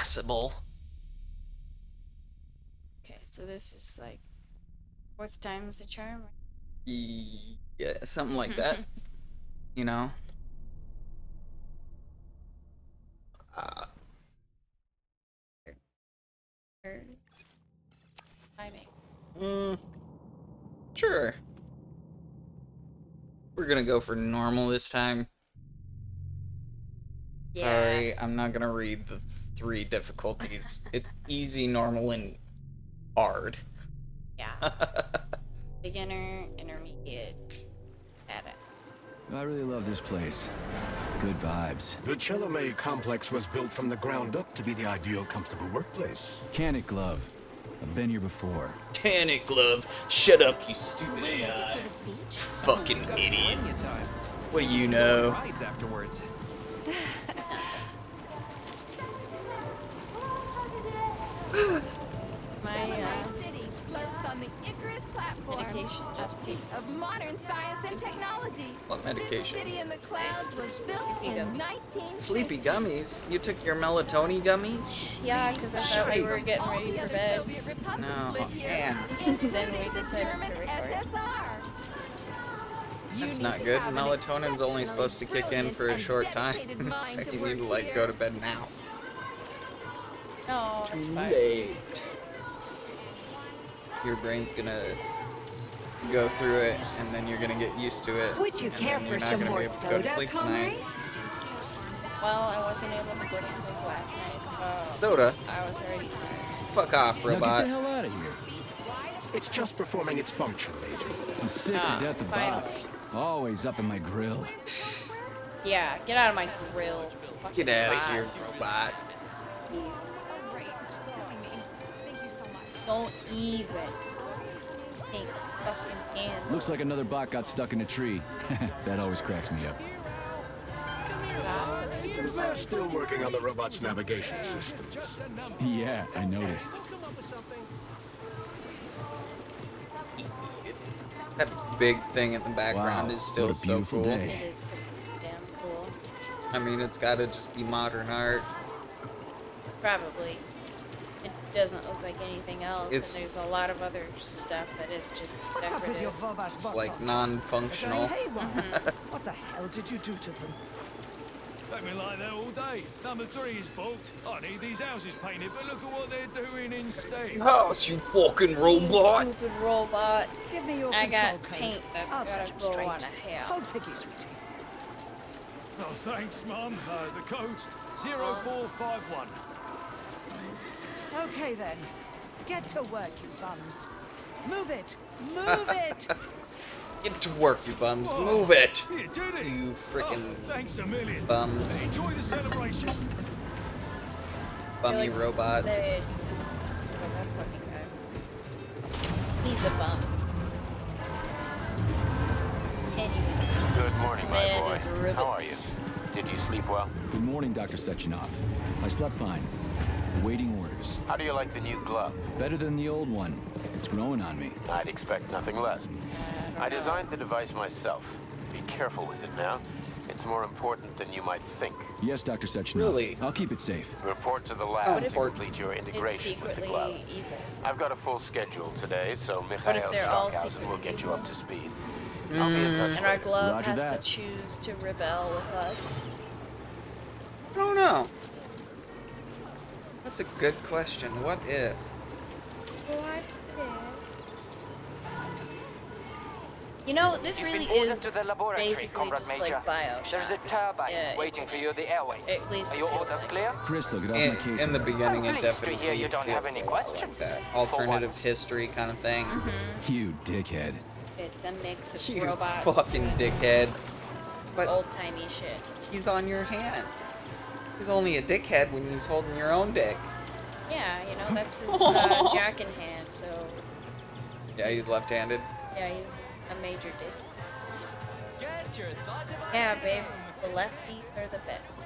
passable. Okay, so this is like fourth time's the charm. Yeah, something like that. You know. Or timing. Sure. We're gonna go for normal this time. Yeah. Sorry, I'm not gonna read the 3 difficulties. It's easy, normal, and hard. Yeah. Beginner, intermediate, badass. I really love this place. Good vibes. The Chelomey complex was built from the ground up to be the ideal, comfortable workplace. Can it, Glove? I've been here before. Can it, Glove? Shut up, you stupid AI. Fucking idiot. What do you know? Rides afterwards. My City floats on the Icarus platform. medication just keep Of modern science and technology. What medication? This city in the clouds was built Sleepy in gummies. 19... Sleepy gummies? You took your melatonin gummies? yeah, because I thought we were getting All ready the for other bed. Soviet republics No, live here, ass. Then we including the decided German to record. SSR. You That's need not to good. have an Melatonin's only supposed to kick in for a exceptionally short time. brilliant and So dedicated you mind need to, to like, work go to here. bed now. No, it's fine. Late. Your brain's gonna go through it, and then you're gonna get used to it. Would you and care then for you're not some gonna more be able to go to soda, sleep Conrad? tonight. Well, I wasn't able to go to sleep last night, so Soda? I was already tired. Fuck off, Now get robot. the hell out of here. It's just performing its function, Major. I'm sick to death of finally. bots. Always up in my grill. Yeah, get out of my grill. Get out of here, bots. robot. Please. Oh, great. Silly me. Thank you so much. Don't even think fucking can. Looks like another bot got stuck in a tree. That always cracks me up. They're still working on the robot's navigation systems. Yeah, I noticed. That big thing in the background Wow, is still what a so beautiful cool. day. It is pretty damn cool. I mean, it's gotta just be modern art. Probably. It doesn't look like anything else. It's- And there's a lot of other stuff that is just What's up with your decorative. Vovas It's bots like on? non-functional. Hey, what the hell did you do to them? They've been like that all day. Number 3 is booked. I need these houses painted, but look at what they're doing instead. House, you fucking robot! Stupid robot. Give me your I control got code. paint that's I'll gotta set 'em go straight. on a Hold house. picky, sweetie. Oh, thanks, Mum. The code's 0451. Okay then. Get to work, you bums. Move it! Move it! Get to work, you bums. Move it! You did it. You frickin' Thanks a million. bums. Enjoy the celebration. Bummy Like, robot. they- oh, that fucking guy. He's a bum. Anyway, Good morning, my man boy. is How are you? rivets. Did you sleep well? Good morning, Dr. Sechenov. I slept fine. Awaiting orders. How do you like the new glove? Better than the old one. It's growing on me. I'd expect nothing less. I designed the device myself. Be careful with it now. It's more important than you might think. Yes, Dr. Sechenov. Really? I'll keep it safe. Report to the Oh, lab to important. complete your It's integration with the secretly glove. evil. I've got a full schedule today, so if Mikhail they're all Stockhausen will secretly get you evil? up to speed. I'll be in touch And our later. glove Roger has that. to choose to rebel with us. I don't know. That's a good question. What if? What if? You know, this You've really been ordered is to the laboratory, basically Comrade just Major. like Bioshock. There's a turbine Yeah, waiting for you at the airway. At least Are it your feels orders like clear? Crystal, get off In, my case. in the already. beginning, it I'm pleased to definitely hear you don't have feels any a lot like questions, that for alternative once. history kind of thing. You dickhead. It's a mix of You robots fucking and dickhead. But old-timey shit. he's on your hand. He's only a dickhead when he's holding your own dick. Yeah, you know, that's his jack in hand, so Yeah, he's left-handed. yeah, he's a major dick. Yeah, babe, the lefties are the best.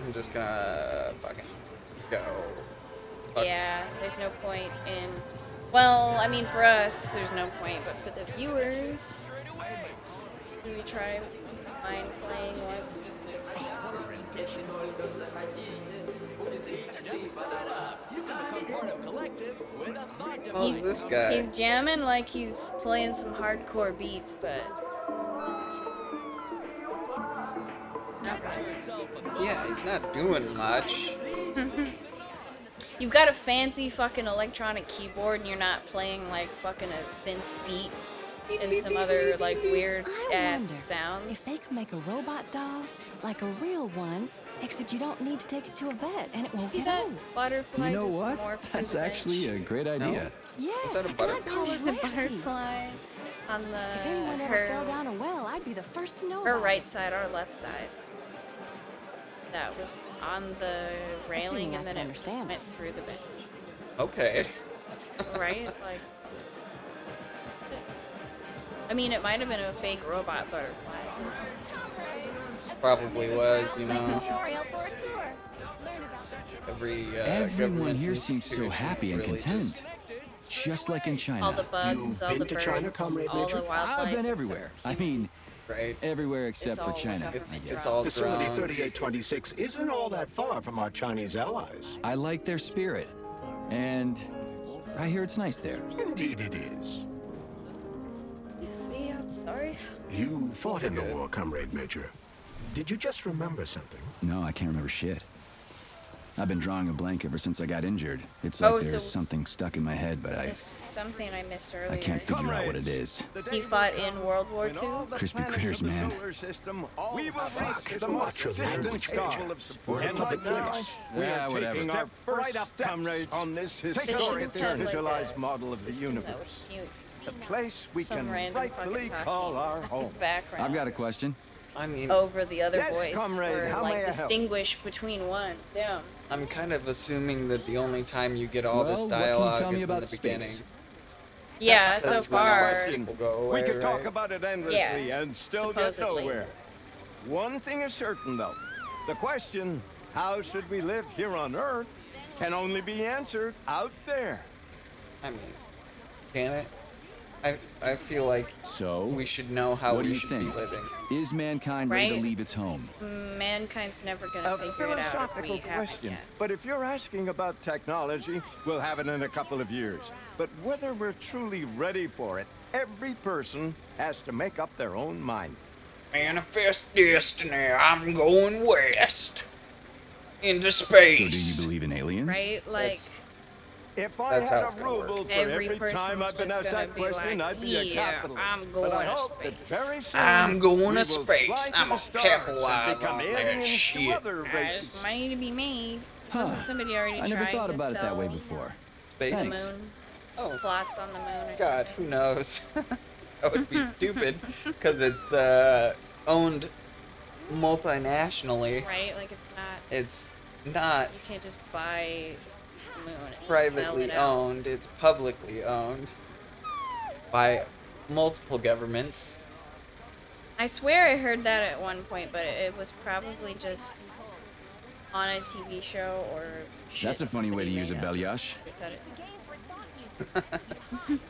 I'm just gonna fucking go. Fuck. Yeah, there's no point in. Well, I mean, for us, there's no point, but for the viewers, do we try mind playing once? Who's this guy? He's jamming like he's playing some hardcore beats, but Yeah, he's not doing much. you've got a fancy fucking electronic keyboard and you're not playing like fucking a synth beat and some other like weird I ass wonder sounds. if they could make a robot doll like a real one, except you don't need to take it to a vet and it You won't see get that old. butterfly You know just what? morph through That's the actually bench? a great idea. Yeah, Is that a and butterfly? I'd call There's it a Lassie. butterfly on the If anyone ever fell down a well, I'd be the first to know her about right it. side, our left side. That was on the railing Assuming I and then can it understand. went through the bench. Okay. Right? Like, I mean, it might have been a fake robot butterfly. Probably was, you know. Memorial for a tour. Learn about their history. Every Everyone government here seems so institution happy and really content. Just like in China. All the bugs, all been the to birds, China, Comrade all Major? the wildlife. I've been it's everywhere. so I cute. mean, right. everywhere except all for like China. a- I It's guess. all Facility drones. 3826 isn't all that far from our Chinese allies. I like their spirit. And I hear it's nice there. Indeed it is. Yes, me, I'm sorry. You fought in the war, Comrade Major. Did you just remember something? No, I can't remember shit. I've been drawing a blank ever since I got injured. It's Oh, like so- there's something stuck in my head, but There's something I missed earlier. I can't figure out what it is. He fought in World War II? Crispy critters, man. We will Fuck, reach the so most much of distant language, star. Major. Of support. We're in And public right now, place. we Yeah, are whatever. taking our Step first right up, steps comrades. on this They historic should've had, like, visualized a model of the system that universe. was mute. The place we Some can random rightfully fucking call talking our home. background I've got a question. I mean, over the other Yes, voice, comrade, or how may I like help? distinguish between one. Damn. I'm kind of assuming that the only time you get all this Well, what can you dialogue tell me is in about the space? beginning. Yeah, so That's my far. question. People go away, We could talk right? about it endlessly Yeah, and still get supposedly. nowhere. One thing is certain, though. The question, how should we live here on Earth, can only be answered out there. I mean, can it? I feel like So, we should know how what do we you should think? be living. Is mankind ready to Right? leave its home? Mankind's never gonna A figure it out if philosophical we haven't question. yet. But if you're asking about technology, we'll have it in a couple of years. But whether we're truly ready for it, every person has to make up their own mind. Manifest destiny. I'm going west into So do you space. believe in aliens? Right? Like, That's- If I That's how had it's a gonna work. rule for every every person's time I've been just asked gonna that be question, like, I'd be a "Yeah, capitalist. I'm But I going to hope that space. very soon I'm going we to will space. fly to I'm the a stars capitalize and become on that aliens to shit. other there's races. money to be made. Huh. Wasn't somebody already I never trying thought to about it that way sell before. Space. the Thanks. moon? Oh, Plots on the moon or God, something? who knows? That would be stupid because it's owned multinationally. Right? Like, it's not. It's not You can't just buy the moon and sell privately it out. owned, it's publicly owned by multiple governments. I swear I heard that at one point, but it was probably just on a TV show or shit That's a funny way to somebody use a made up. belyash. They said it's-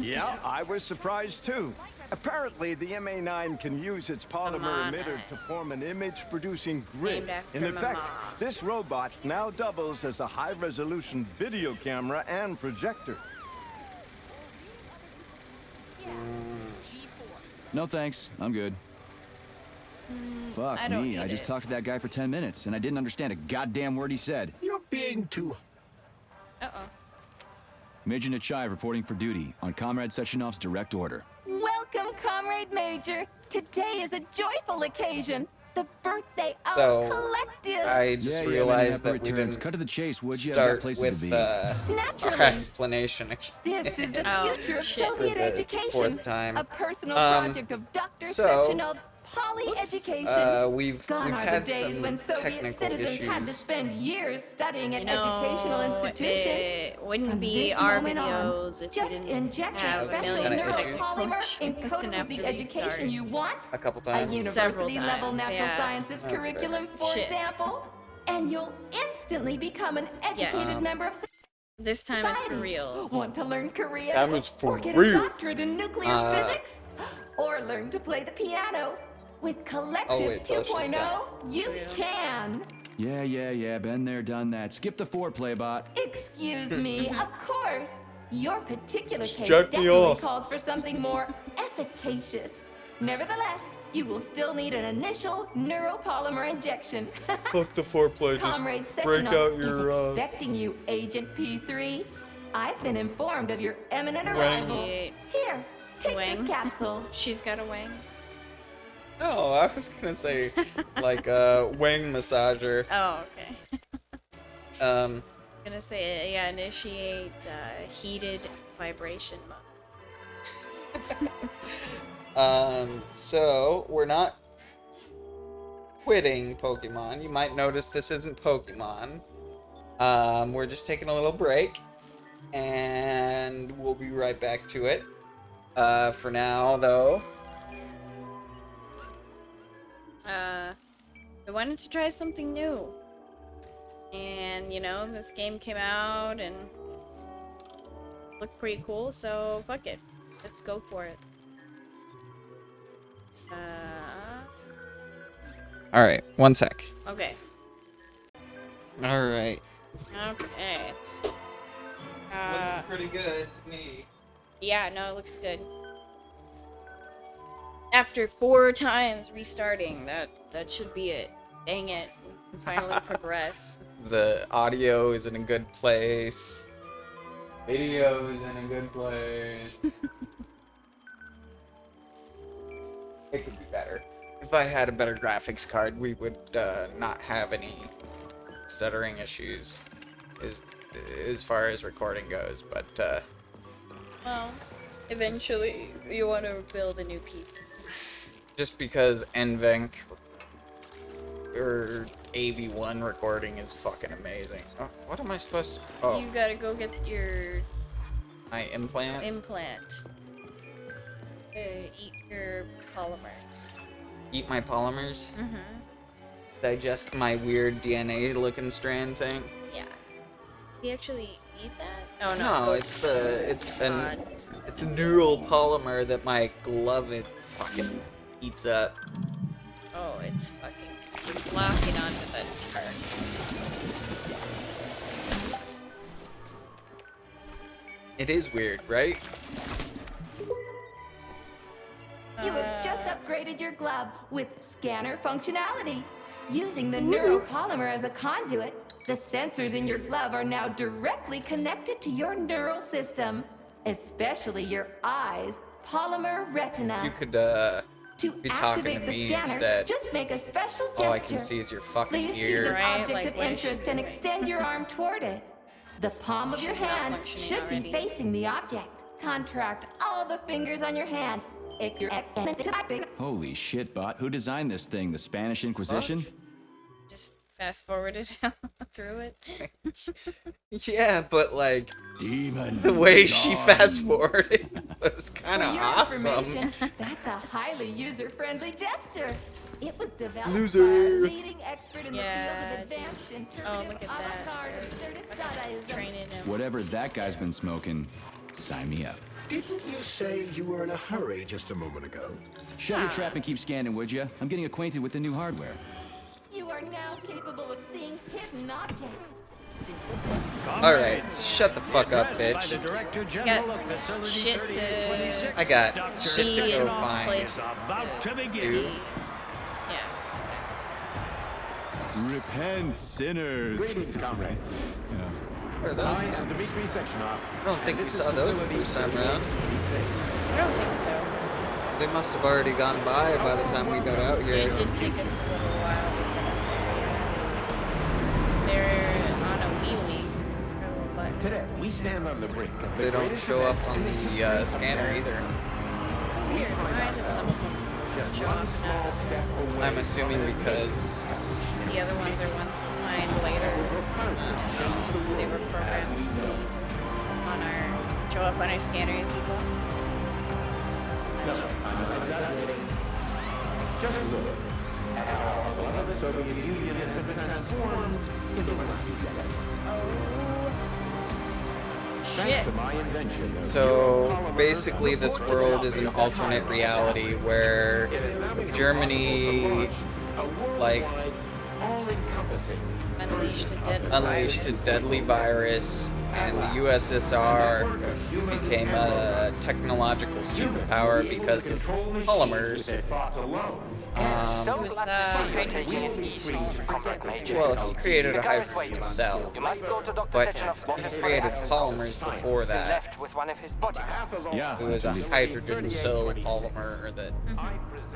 Yeah, I was surprised too. Apparently, the MA9 can use its polymer Mama. emitter to form an image-producing grid. Named after In effect, Mama. this robot now doubles as a high-resolution video camera and projector. No thanks. I'm good. Fuck I don't me. need I just it. talked to that guy for 10 minutes and I didn't understand a goddamn word he said. You're being too... Uh-oh. Major Nechayev reporting for duty on Comrade Sechenov's direct order. Welcome, Comrade Major. Today is a joyful occasion. The birthday of So, Collective. I just yeah, realized man, that we returns. didn't Cut to the chase, would you? I've start got places with to be. our Naturally. explanation. This is the Oh, future of shit. Soviet For the education. fourth time. A personal Um, project of Dr. so- Sechenov's poly-education. We've Gone are the had days some when Soviet technical citizens had to issues. spend years studying at You know, educational institutions. it wouldn't From be this our moment on, videos if just we didn't inject a have special some kind of issues. neuropolymer Listen encoded with after the we education start. you want. A couple A times. university-level times, natural yeah. sciences That's curriculum, for Shit. example. And you'll instantly become an educated member of This time it's society. for real. Want to learn Korean? Time is for or get real. a doctorate in nuclear physics? Or learn to play the piano? With Collective wait till she's 2.0, done. you can. Yeah. Been there, done that. Skip the foreplay, bot. Excuse me, of course. Your particular case jerk me definitely off. calls for something more efficacious. Nevertheless, you will still need an initial neuropolymer injection. Fuck the foreplay. Comrade Sechenov is expecting you, Agent P3. I've been informed of your imminent arrival. Wait. Here, take this Wang. capsule. She's got a wang. No, I was gonna say like a wing massager. Oh, okay. Um, Gonna say, yeah, initiate heated vibration mode. So we're not quitting Pokemon. You might notice this isn't Pokemon. We're just taking a little break, and we'll be right back to it. For now, though. I wanted to try something new. And, you know, this game came out and looked pretty cool, so fuck it. Let's go for it. Alright, one sec. Okay. Alright. Okay. Looking pretty good to me. Yeah, no, it looks good. After 4 times restarting, that should be it. Dang it. We can finally progress. The audio is in a good place. Video is in a good place. It could be better. If I had a better graphics card, we would not have any stuttering issues as far as recording goes, but Well, eventually you want to build a new piece. just because NVENC or AV1 recording is fucking amazing. Oh, what am I supposed to... Oh, You gotta go get your my implant? implant. Eat your polymers. Eat my polymers? Mm-hmm. Digest my weird DNA-looking strand thing? Yeah. Do you actually eat that? Oh no. No, it's a neural polymer that my glove fucking eats up. Oh, it's fucking locking onto the target. It is weird, right? You have just upgraded your glove with scanner functionality. Using the neuropolymer as a conduit, the sensors in your glove are now directly connected to your neural system, especially your eyes' polymer retina. You could To be talking to activate the me scanner, instead. just make a special gesture. All I can see is your fucking Please choose an ear. Right, object like of what is interest she and doing? extend your arm toward it. The palm of your She's not hand functioning should be already. facing the object. Contract all the fingers on your hand. Holy shit, bot. Who designed this thing? The Spanish Inquisition? Just fast forwarded through it. Yeah, but like Demon. the way she fast forwarded was kind For of your awesome. information, that's a highly user-friendly gesture. It was developed Loser. by a leading expert in Yeah, the field of advanced Oh, interpretive look at that. avant-garde absurdist Dadaism. Training him. Whatever that guy's been smoking, sign me up. Didn't you say you were in a hurry just a moment ago? Shut your trap and keep scanning, would ya? I'm getting acquainted with the new hardware. You are now capable of seeing hidden objects. Alright, shut the fuck up, bitch. Got shit to I got shit to see go and find. places to Dude. Yeah. Repent, sinners. Greetings, comrades. Where are those I am things? Dmitri Sechenov. I don't think we saw those the first time around. I don't think so. They must have already gone by the time we got out It here. did take us a little while to get up there. They're on a wheelie. But Today, we stand on the brink of the They don't greatest show up event on in the history of scanner man. either. it's so weird. Why does some of them Just show one up small now? step away I'm assuming from because The other ones are ones we'll find later. change the They world were programmed as we know it. on our show up on our scanner as equal. No, I'm not exaggerating. Just look at how our beloved Soviet Union has been transformed in the last decade. Thanks Shit. to my invention of so neuropolymer basically and this the world force is an of alternate reality where it has now become possible to Germany launch a like worldwide all-encompassing. Unleashed a deadly virus, and the USSR became a technological superpower because of polymers. So glad to see you're taking it easy, Comrade Major. Well, he created a The guy is hydrogen waiting. cell, You must go to Dr. but Sechenov's he office for created access. polymers before He that. left with one of his bodyguards. Yeah. It was a actually. hydrogen cell polymer that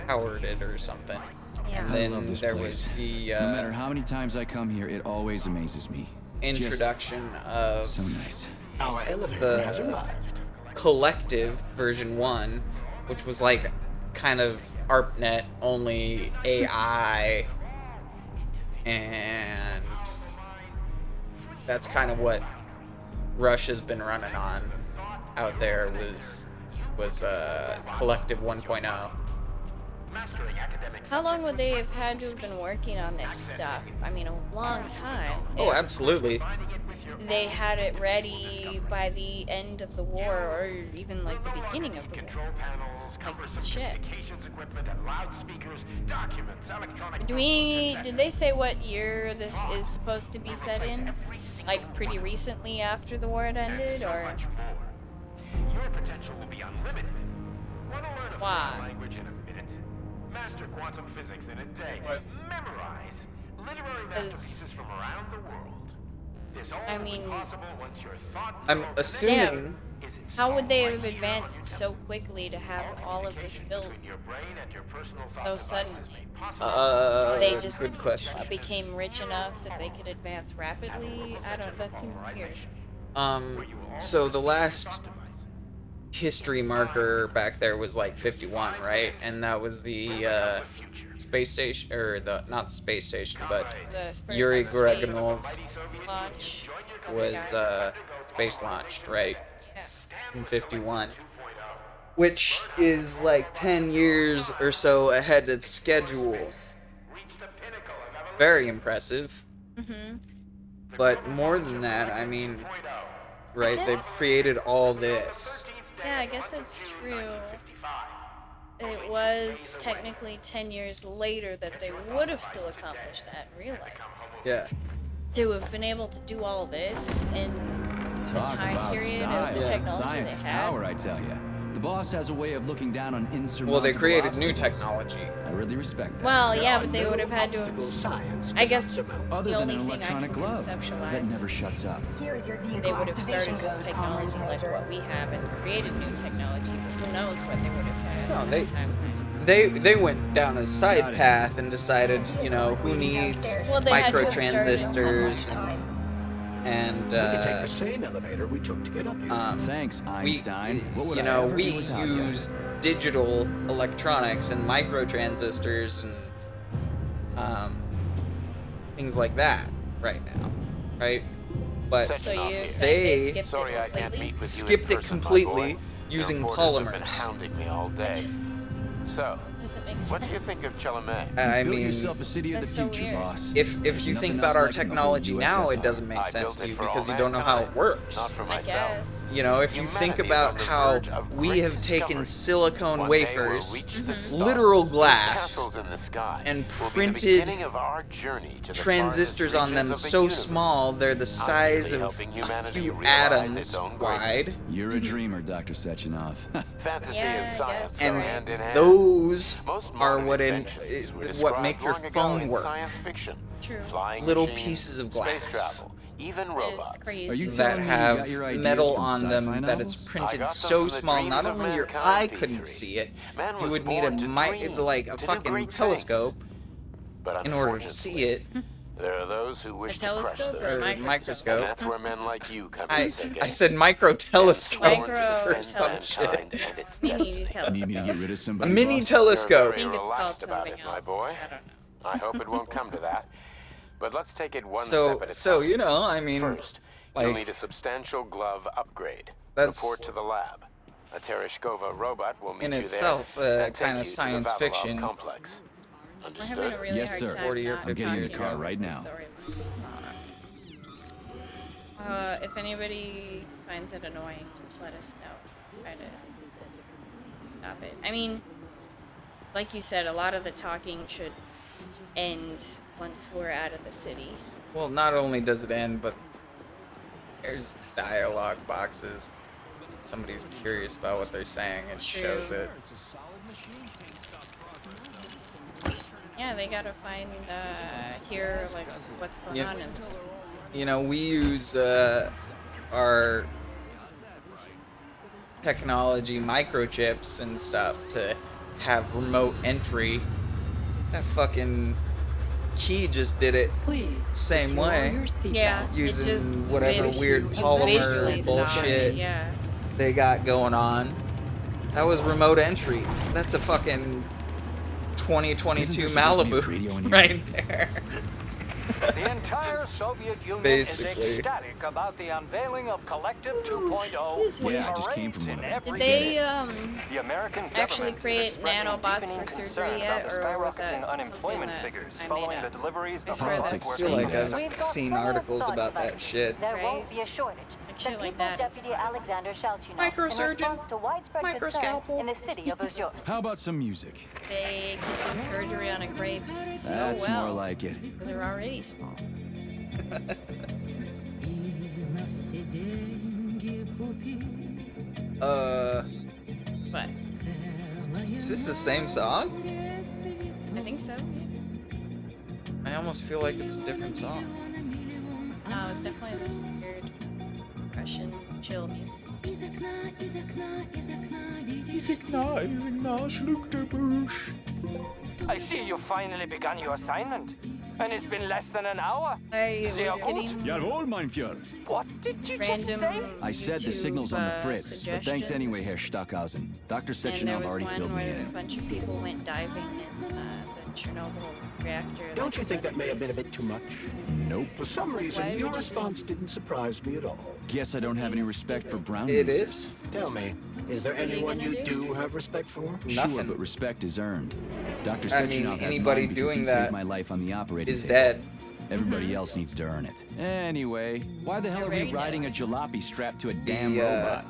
powered it or something. Yeah. And I then love this there place. was the No matter how many times I come here, it always amazes me. It's just introduction of so nice. Our elevator has the arrived. Collective version 1, which was like kind of ARPANET, only AI, and that's kind of what Russia's been running on out there was Collective 1.0. How long would they have had to have been working on this stuff? I mean, a long time. Oh, If absolutely. they had it ready by the end of the war, or even like the beginning of the war. Like, shit. Did they say what year this is supposed to be set in? Like, pretty recently after the war had ended, or? Your potential will be unlimited. Want to learn a Why? foreign language in a minute? Master quantum physics in a day. Memorize literary masterpieces from around the world. This all I will be mean, possible once your thought I'm assuming Damn. How would they have advanced so quickly to have all of this built so suddenly? They just good question. became rich enough that they could advance rapidly? I don't, that seems weird. So the last history marker back there was like 51, right? And that was the space station, or the not space station, but The first Yuri space Gagarinov launch. was space launched, right? Yeah. In 51, which is like 10 years or so ahead of schedule. Very impressive. Mhm. But more than that, I mean, right? They've created all this. Yeah, I guess it's true. It was technically 10 years later that they would have still accomplished that in real life. Yeah. To have been able to do all this in this Talk time about period style. of the technology Science is they had. power, I tell you. The boss has a way of looking down on insurmountable Well, they created new obstacles. technology. I really respect that. Well, yeah, but they would have had to have, Science I guess Other the than only an thing I electronic can glove that conceptualize never shuts up. Here's your vehicle they would have activation started with code, technology Comrade like Major. what we have and created new technology, but who knows what they would have had No, at they- that time. They went down a Got side it. path and decided, you know, who needs Well, they had to have started microtransistors and We could take the same elevator we took to get up here. Thanks, we, Einstein. What would you I know, ever we do without you? use digital electronics and microtransistors and things like that right now, right? But So you said they skipped Sorry I it can't completely? meet with you skipped in it person, my completely boy. using Your reporters have been polymers. hounding me all day. So, Doesn't make what do you sense. think of Chalamet? I Build mean, yourself a city of the That's so future, weird. boss. if There's you nothing think else about our like it in the technology whole now, it USSR. doesn't make I sense built to it you for because all you don't know how it mankind, works. Not for I myself. guess. You know, if you think Humanity is about on the how verge of we great have taken discovery. silicone One day we'll wafers, reach the stars. literal These glass, castles in the sky and will be the printed beginning of our journey to the transistors farthest on them reaches of the so universe. small they're the size really of helping a humanity few realize atoms its own wide, greatness. You're a dreamer, Dr. Sechenov. Fantasy Yeah, I and science guess go so. hand in hand. those Most are modern what inventions were what make described your long ago phone in work. Science fiction. True. Flying Little machines, pieces of space glass. travel, even It's robots. crazy. Are you that telling me you have got your ideas metal from on them sci-fi that novels? is I printed got them so from the small dreams not of only your mankind, eye P3. couldn't see it, Man you was would need born to dream, like a to do fucking great telescope things. But in order to see unfortunately, it. there are those who wish A to crush telescope those or dreams. microscope. And that's where men like you come in, I Sergei. said micro telescope Micro or some telescope. shit. And its Mini destiny. telescope. Need me to get rid of A somebody, mini boss? You're telescope. I think very it's called relaxed about something it, my else. boy. I don't know. I hope it won't come to that. But let's take it one So step at a time. so you know, I mean, First, you'll like need a substantial glove upgrade. That's- Report to the lab. A Tereshkova robot will meet in you itself, there and take kinda you to the science Vavilov fiction. complex. We're having Understood? a really Yes, hard sir. time 40 or not 50 I'm getting in the years car ago. right now. If anybody finds it annoying, just let us know. Try to stop it. I mean, like you said, a lot of the talking should end once we're out of the city. Well, not only does it end, but there's dialogue boxes. Somebody's curious about what they're saying, it shows it. Yeah, they gotta find, hear, like, what's going on in this. You know, we use our technology microchips and stuff to have remote entry. That fucking key just did it same way. Yeah, using it just whatever weird polymer bullshit they got going on. That was remote entry. That's a fucking 2022 Malibu right there. The entire Soviet Union Basically. is ecstatic about the unveiling of Collective 2.0. Yeah, I just came from one of them. Did they The American actually government is create expressing nanobots deepening for concern surgery about yet, the or was that skyrocketing unemployment something figures that I following made the up? deliveries I of swear Politics that's I feel like Steve. I've seen articles about that shit. There Right? won't be a shortage. Like The shit like People's that. Deputy Alexander Shalchinov, in Microsurgeon, response to widespread concern microscalpel. in the city of Ozyorsk. How about some music? They can do surgery on a grape so That's well. more like it. They're already small. But Is this the same song? I think so. I almost feel like it's a different song. No, it's definitely this weird Russian chill music. I see you finally begun your assignment. And it's been less than an hour. I was Sehr gut. getting Jawohl, mein Führer. What did you just say? random I said the signal's on the YouTube, fritz, but thanks anyway, Herr suggestions. Stockhausen. Dr. And there Sechenov was already one filled me where a in. bunch of people went diving in the Chernobyl reactor. Don't you think that may have been a bit too much? Nope. For some reason, Why your would you- response didn't surprise me at all. Guess I don't have any respect for brown It users. is. Tell me, is there What are you anyone gonna you do? do have respect for? Sure, Nothing. but respect is earned. Dr. I mean, Sechenov has anybody mine because doing he that saved my life on the operating is table. dead. Everybody else needs to earn it. Anyway, why the hell You're are we very riding a jalopy strapped to a damn The, robot?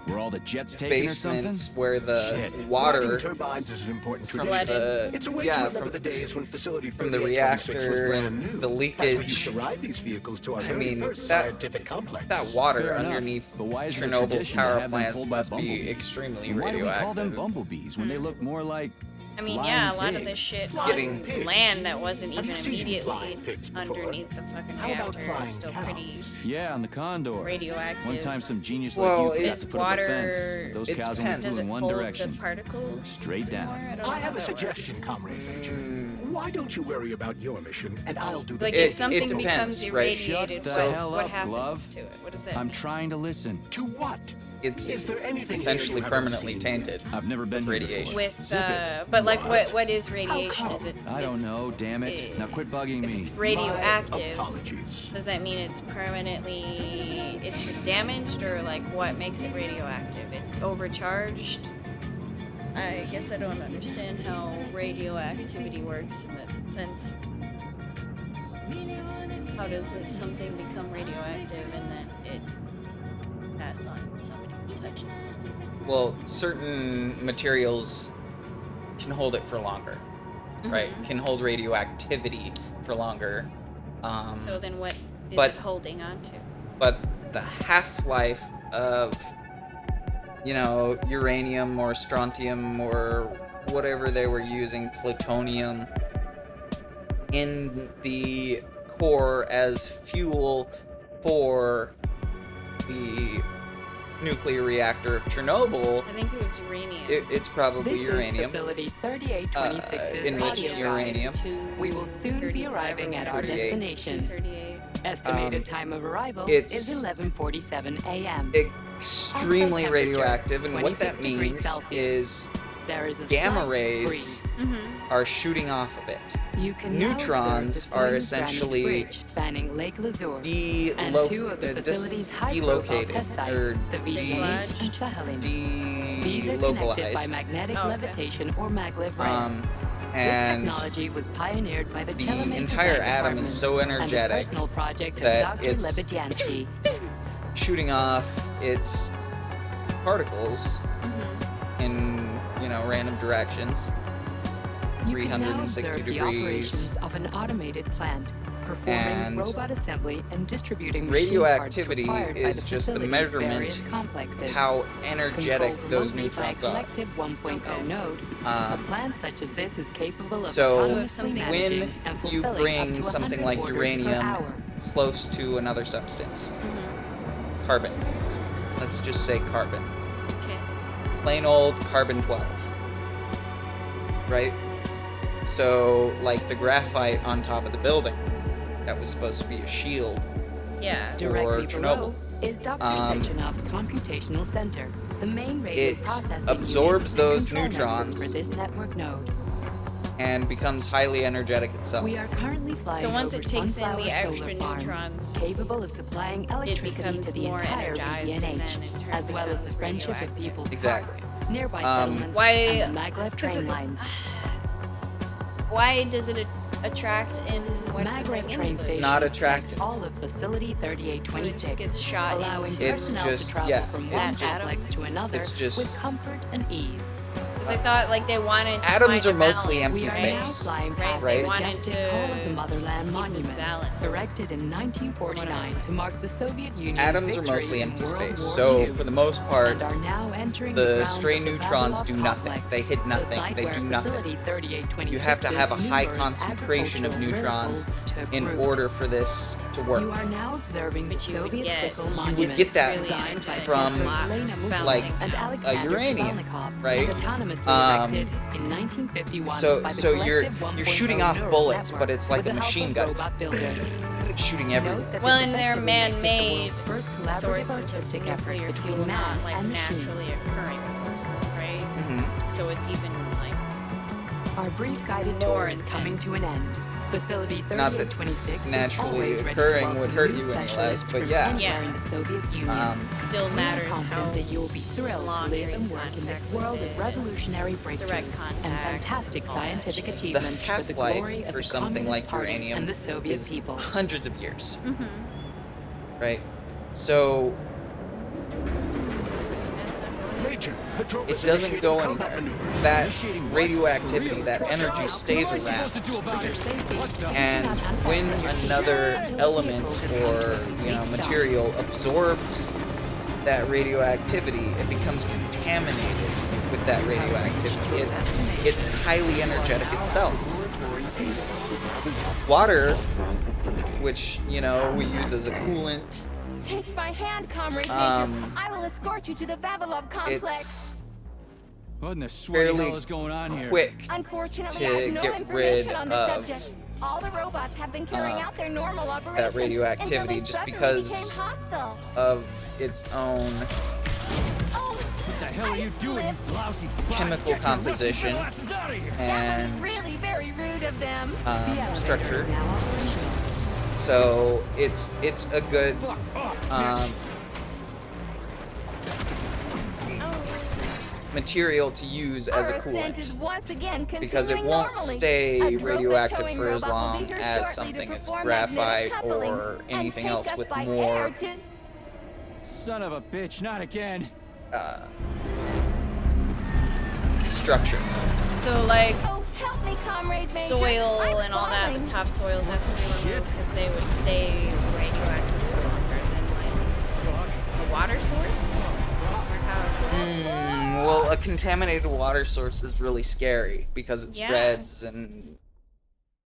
Were all the jets taken or something? Basements where the Shit. water Riding turbines is an important from tradition. the It's a way to remember the days when Facility from the 3826 was reactor brand and new. the As we leakage. used to ride these vehicles to our I very mean, first that- scientific complex. That water Fair enough, underneath but why is it a Chernobyl's tradition to power have them plants pulled by must be bumblebees? extremely And why do we call them radioactive. bumblebees when they look more like I mean, flying yeah, a lot of pigs? this shit Getting- on land that wasn't Have even you seen immediately flying pigs before? underneath the fucking How about reactor flying is still cows? pretty Yeah, on the Condor. radioactive. One time some genius Well, like you forgot is to put up a fence. water- Those it cows only depends. flew Does it in one hold direction. the particles Straight down. more? don't know I how have a that works. suggestion, Comrade Major. Why don't you worry about your mission, and I'll do the Like It- if something it becomes depends, right? irradiated, Shut the what, hell what up, happens Glove. to it? What does that I'm mean? trying to listen. To what? It's Is there anything here essentially you haven't permanently seen? tainted. I've never been with here radiation. before. With Zip it. but like What? what is radiation? How Is it? I don't it's- know, damn it. it- Now quit bugging If me. it's radioactive, My apologies. does that mean it's permanently? It's just damaged, or like what makes it radioactive? It's overcharged. I guess I don't understand how radioactivity works in that sense. How does something become radioactive and then it pass on when somebody touches it? Well, certain materials can hold it for longer, right? Can hold radioactivity for longer. So then what is but- it holding on to? But the half-life of, you know, uranium or strontium or whatever they were using, plutonium, in the core as fuel for the nuclear reactor of Chernobyl, I think it was uranium. it's probably This uranium. is Facility 3826's enriched audio uranium. guide. We will soon be arriving at our 38. destination. 238. Estimated time of arrival it's- is 11:47 a.m. Extremely Outside radioactive, and what 26 that degrees means Celsius. is There is a gamma slight rays breeze. are shooting off of it. You can now Neutrons observe the are same essentially granite bridge spanning Lake Lazur and two of the facility's high-profile delocated test sites, or the VDH and Sahalin. These are connected by delocalized. magnetic Oh, okay. levitation or maglev ray. This And technology was pioneered by the the Chelomey entire Design atom is so Department and energetic the personal project that of Dr. it's Lebedyansky. shooting off its particles in, you know, random directions. You can now 360 observe the degrees. operations of an automated plant, performing And robot assembly and distributing machine parts radioactivity required by is the just the facility's measurement various complexes. of how energetic Controlled those remotely by a neutrons are. Collective 1.0 node, a plant such as this is capable of So autonomously managing when and you fulfilling up bring to something 100 like orders per uranium hour. close to another substance, carbon, let's just say carbon, Okay. plain old carbon-12, right? So, like the graphite on top of the building, that was supposed to be a shield Yeah. for Directly Chernobyl. below is Dr. Sechenov's computational center, the main radio It processing absorbs unit and those control nexus neutrons for this network node. and becomes highly energetic itself. We are currently flying So once over it takes in sunflower the extra solar farms, neutrons, capable of supplying it electricity becomes to the more entire energized, and BDNH, then in turn as well as the becomes friendship of radioactive. People's Exactly. Park, nearby settlements, Why- and the maglev Cause train it- lines. Why does it attract in what does it bring Maglev in? train station Not is attract- all of facility 3826, So it just gets shot allowing into- It's personnel just- to travel yeah, from it's one just- complex to another it's just- with comfort and ease. Because I thought like they wanted to Atoms find are a mostly balance, empty We are right? now space, flying Right, past right? the They wanted majestic to Call of the Motherland keep this Monument, balance. erected in 1949 to mark the Soviet Union's Atoms are victory mostly in empty World space, War so II, for the most part, and are now entering the grounds stray of the neutrons Vavilov do nothing. complex, They hit the nothing. site They where do nothing. Facility 3826's You have to have a high numerous concentration of agricultural neutrons miracles took in root. order for this to work. You are now observing the But you would Soviet get- sickle you would monument, get that designed by from, Elena Mukov like, and a Alexander uranium, Kivalnikov, right? and autonomously erected in 1951 So by the you're Collective 1.0 shooting off neural bullets, network but it's like with a the help machine of gun, robot builders. shooting everywhere. Note that Well, this and they're effectively makes it the man-made world's first collaborative sources of artistic effort nuclear between fuel, man not like and machine. naturally occurring sources, right? Mhm. So it's even like Our brief guided more tour is coming to an end. Facility Not that 3826 is naturally always ready to occurring welcome would hurt new you any less, specialists but from yeah. anywhere in the Soviet Union. still We are matters confident how that you will be thrilled to long live you're and in work in this contact world with of it, revolutionary direct breakthroughs and contact, fantastic all that scientific shit. The achievements for the glory half-life of for the something Communist like Party uranium and the Soviet is people. hundreds of years, right? So Major, the Trophy it doesn't go anywhere. That radioactivity, that energy stays around. And when another element or material absorbs that radioactivity, it becomes contaminated with that radioactivity. It's highly energetic itself. Water, which we use as a coolant, Take my hand, Comrade Major. I will escort you to the Vavilov complex. it's What in the sweaty fairly hell is going on here? quick Unfortunately, to I have no get information rid on the of subject. All the robots have been carrying out their normal operations that radioactivity until they just suddenly because became hostile. of its own What the hell are you doing, you lousy chemical composition That was and really very rude of them. structure. So it's a good material to use as a Our ascent is coolant once again because it continuing won't normally. stay A drone radioactive towing for as robot will long be here as shortly something to as perform graphite magnetic coupling or and anything take else us with by more air to Son of a bitch, not again. structure. so like Oh, help me, Comrade Major. soil I'm and all that. falling. The topsoils have to be removed because they would stay radioactive for longer than like a water source. Or how? Well, a contaminated water source is really scary because it Yeah. spreads and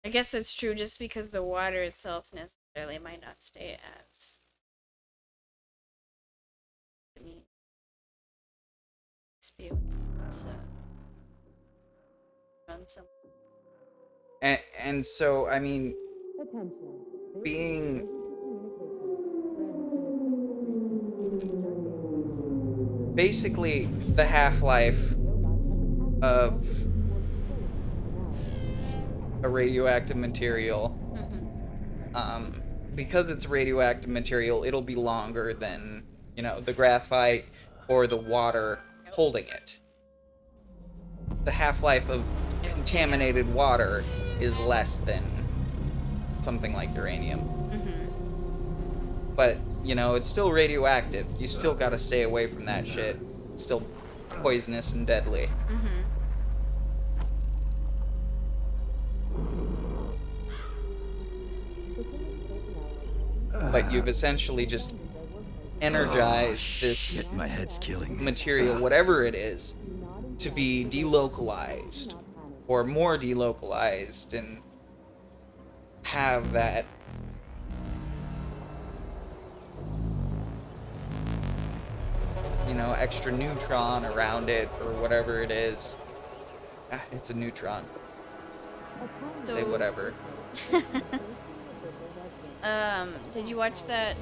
I guess that's true. Just because the water itself necessarily might not stay as. I mean, run some. and so I mean, being basically the half-life of a radioactive material, because it's radioactive material, it'll be longer than the graphite or the water holding it. The half-life of contaminated water is less than something like uranium. But, it's still radioactive. You still gotta stay away from that shit. It's still poisonous and deadly. but you've essentially just energized this Shit, my head's killing me. material, whatever it is, to be delocalized or more delocalized and have that extra neutron around it or whatever it is. It's a neutron. Say whatever. Did you watch that?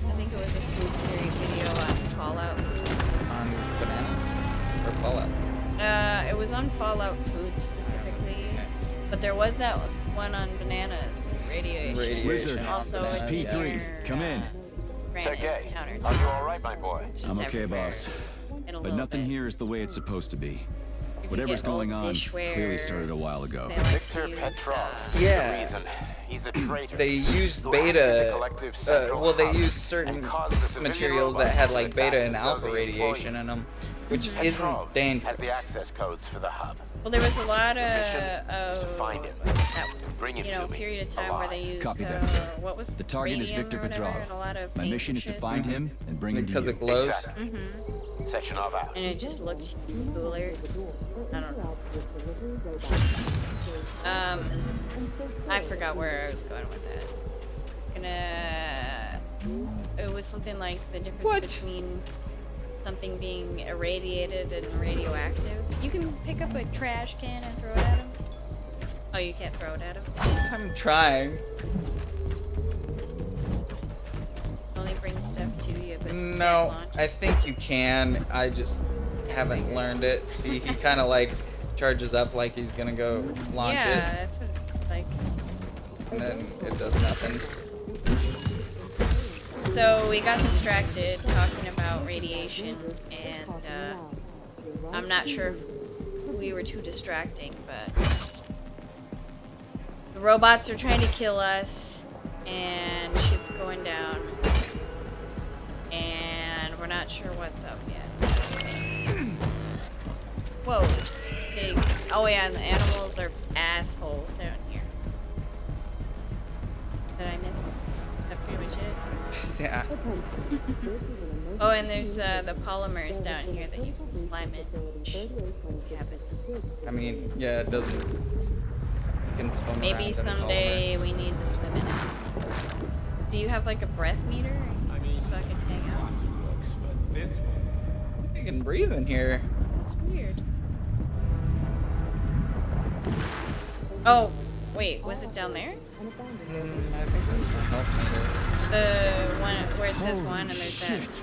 I think it was a food theory video on Fallout food. On bananas? Or Fallout food? It was on Fallout food specifically. But there was that one on bananas and radiation. Wizard, Also, this is P3. Come in. Sergey, are you alright, my boy? I'm okay, boss. But nothing here is the way it's supposed to be. Whatever's going on clearly started a while ago. Victor Petrov. Yeah. The reason. He's a traitor. They used beta. Well, they used certain materials that had like beta and alpha radiation in them, which isn't dangerous. Has the access codes for the hub. Well, there was a lot to find him. Bring him to me. period of time where they used Copy that, sir. what was The target is radium Victor or whatever, Petrov. and a lot of My paint mission is to shit. find him and bring him to Because you. it glows. Exactly. Sectionov out. And it just looked cooler. I don't know. I forgot where I was going with that. It was something like the difference between something being irradiated and radioactive. You can pick up a trash can and throw it at him. Oh, you can't throw it at him? I'm trying. Only bring stuff to you, but No, I think you can. I just haven't learned it. See, he kind of like charges up like he's gonna go launch it. Yeah, that's what it's like. And then it does nothing. So we got distracted talking about radiation, and I'm not sure if we were too distracting, but the robots are trying to kill us, and shit's going down, and we're not sure what's up yet. Whoa, big. Oh yeah, and the animals are assholes down here. Did I miss it? Is that pretty much it? Yeah. Oh, and there's the polymers down here that you can climb in. I mean, yeah, it doesn't. You can swim Maybe around in a someday we need to swim in it. Do you have like a breath meter? So I can hang out. You can breathe in here. That's weird. Oh, wait, was it down there? I think that's my health meter. The one where it says one and there's that.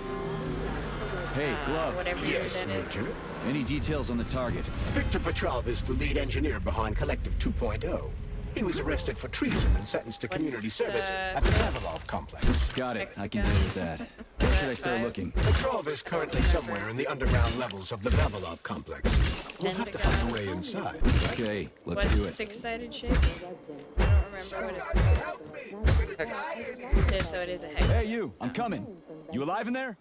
Hey, Glove. Whatever Yes, that is. Major. Any details on the target? Victor Petrov is the lead engineer behind Collective 2.0. He was arrested for treason and sentenced to community service at the Vavilov complex. Got it. I can deal with that. Where should I start looking? Petrov is currently somewhere in the underground levels of the Vavilov complex. We'll have to find a way inside. Okay, let's What's do it. six-sided shape? I don't remember what it's called. Yeah, so it is a hex. Hey, you! I'm coming. You alive in there?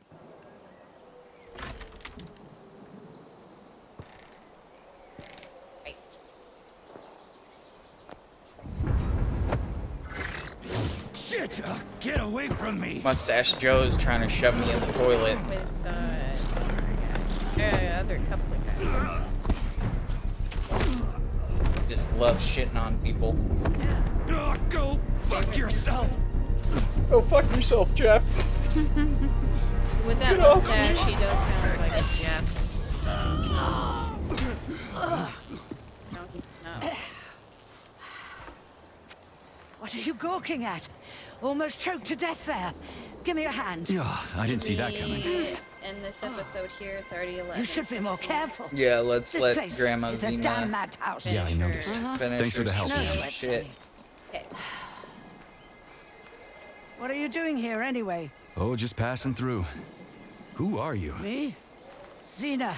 Shit! Get away from me! Mustache Joe's trying to shove me in the toilet. With other couple of guys. Just loves shitting on people. Oh, go fuck yourself! Go fuck yourself, Jeff. With that mustache, he does kind of look like a Jeff. No, he does not. What are you gawking at? Almost choked to death there. Give me a hand. Oh, I didn't see that coming. In this episode here, it's already 11. You should be more careful. Yeah, let's This let place Grandma is a Zena damn madhouse. Yeah, I noticed. finish Thanks for the her help, man. sweat, shit. Okay. What are you doing here anyway? Oh, just passing through. Who are you? Me? Xena.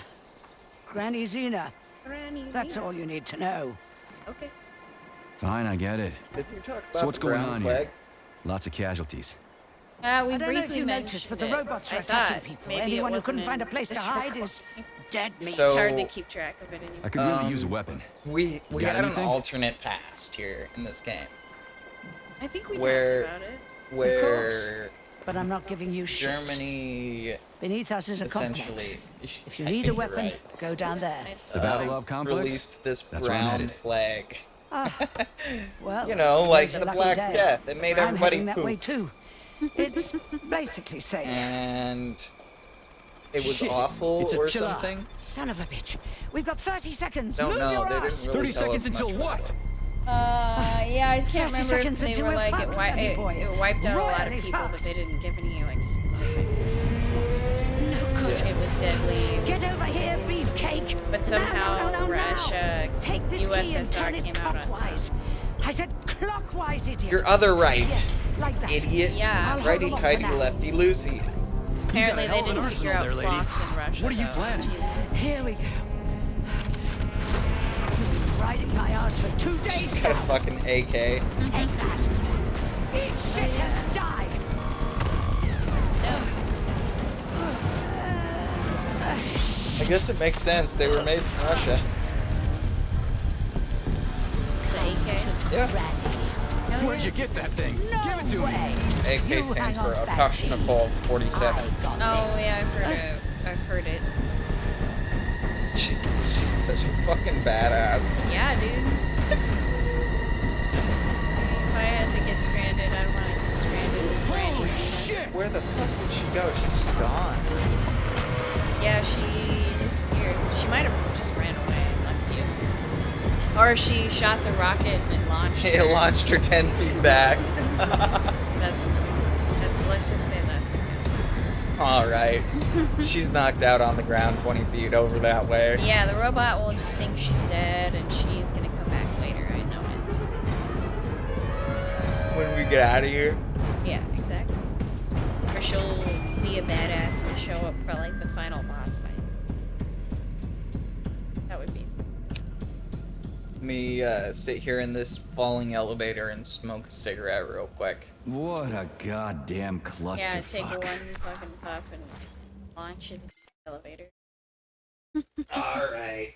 Granny Xena. Granny That's Xena. all you need to know. Okay. Fine, I get it. Did we talk about So what's the going brown on plague? here? Lots of casualties. We I don't know if briefly you mentioned noticed, but the it. robots are I attacking thought people. maybe Anyone it who couldn't wasn't find a in place to this hide recording. is dead meat. So- It's hard to keep track of it anymore. I could really use a weapon. We Got had anything? an alternate past here in this game. I think we where- talked about it. where but I'm not giving you shit. Germany Beneath us is a complex. essentially, If you need a weapon, right. go down there. The Vavilov complex? Released this That's where I'm brown headed. plague. Well, You know, like today's a the lucky Black day. Death. It made I'm everybody heading that way poop. too. It's basically safe. And it was Shit, awful it's a or chiller. something. Son of a bitch. We've got 30 seconds. Don't Move know. your They ass. didn't really 30 tell seconds us much until about what? it. Yeah, I can't 30 remember if seconds they until were we're like, fucked, sonny boy. it wiped out a lot of Really people, but fucked. they didn't give any, like, specifics or something. No good. It was deadly. Get over here, beefcake. But somehow no, Russia, Take this key and turn USSR it came out on top. clockwise. I said clockwise, idiot. Your other right, Yeah, like that. idiot. Yeah. I'll Righty hold them tighty, off for now. lefty loosey. Apparently got a they hell of an didn't figure arsenal out there, lady. clocks in Russia. What are you though. planning? Jesus. Here we go. You've been riding my ass for 2 days She's got a now. fucking AK. Take that. Eat shit and die. I guess it makes sense. They were made in Russia. The AK? Yeah. Where'd you get that thing? No Give it to way. me. AK You stands hang for on to that key. Otoshnikov 47. I got Oh, this. yeah, I've heard it. She's such a fucking badass. Yeah, dude. If I had to get stranded, I'd want to get stranded with Brandy. Holy shit! Where the fuck did she go? She's just gone. Yeah, she disappeared. She might have just ran away and left you. Or she shot the rocket and launched It her. launched her 10 feet back. Let's just say that's okay. Alright. She's knocked out on the ground 20 feet over that way. Yeah, the robot will just think she's dead and she's gonna come back later. I know it. When we get out of here. Yeah, exactly. Or she'll be a badass and show up for like the final boss fight. That would be. Let me sit here in this falling elevator and smoke a cigarette real quick. What a goddamn clusterfuck. Yeah, take one fucking puff and launch it in the elevator. Alright.